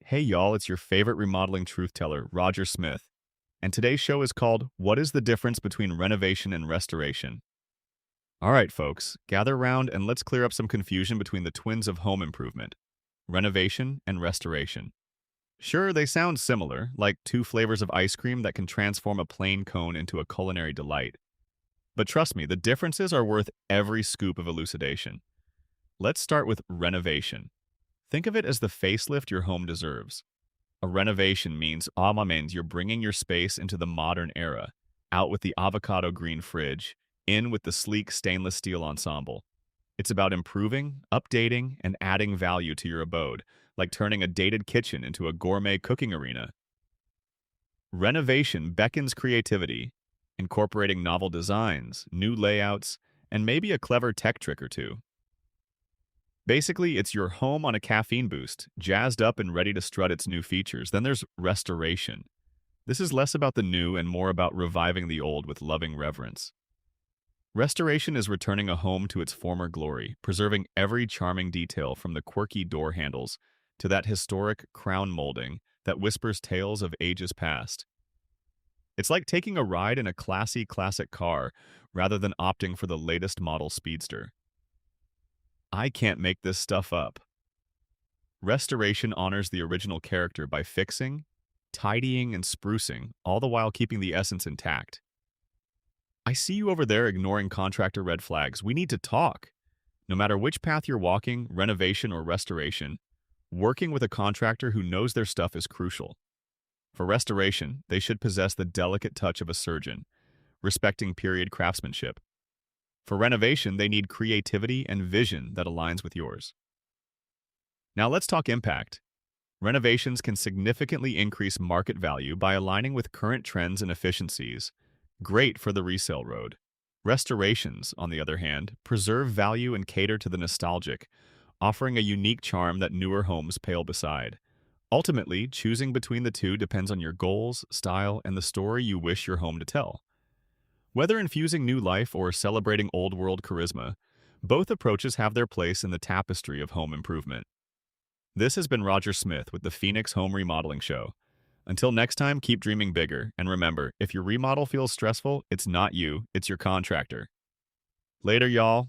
Hey y'all, it's your favorite remodeling truth teller, Roger Smith. And today's show is called What is the Difference Between Renovation and Restoration? All right, folks, gather round and let's clear up some confusion between the twins of home improvement, renovation and restoration. Sure, they sound similar, like two flavors of ice cream that can transform a plain cone into a culinary delight. But trust me, the differences are worth every scoop of elucidation. Let's start with renovation. Think of it as the facelift your home deserves. A renovation means you're bringing your space into the modern era, out with the avocado green fridge, in with the sleek stainless steel ensemble. It's about improving, updating, and adding value to your abode, like turning a dated kitchen into a gourmet cooking arena. Renovation beckons creativity, incorporating novel designs, new layouts, and maybe a clever tech trick or two. Basically, it's your home on a caffeine boost, jazzed up and ready to strut its new features. Then there's restoration. This is less about the new and more about reviving the old with loving reverence. Restoration is returning a home to its former glory, preserving every charming detail from the quirky door handles to that historic crown molding that whispers tales of ages past. It's like taking a ride in a classy classic car rather than opting for the latest model speedster. I can't make this stuff up. Restoration honors the original character by fixing, tidying, and sprucing, all the while keeping the essence intact. I see you over there ignoring contractor red flags. We need to talk. No matter which path you're walking, renovation or restoration, working with a contractor who knows their stuff is crucial. For restoration, they should possess the delicate touch of a surgeon, respecting period craftsmanship. For renovation, they need creativity and vision that aligns with yours. Now let's talk impact. Renovations can significantly increase market value by aligning with current trends and efficiencies. Great for the resale road. Restorations, on the other hand, preserve value and cater to the nostalgic, offering a unique charm that newer homes pale beside. Ultimately, choosing between the two depends on your goals, style, and the story you wish your home to tell. Whether infusing new life or celebrating old-world charisma, both approaches have their place in the tapestry of home improvement. This has been Roger Smith with the Phoenix Home Remodeling Show. Until next time, keep dreaming bigger, and remember, if your remodel feels stressful, it's not you, it's your contractor. Later, y'all.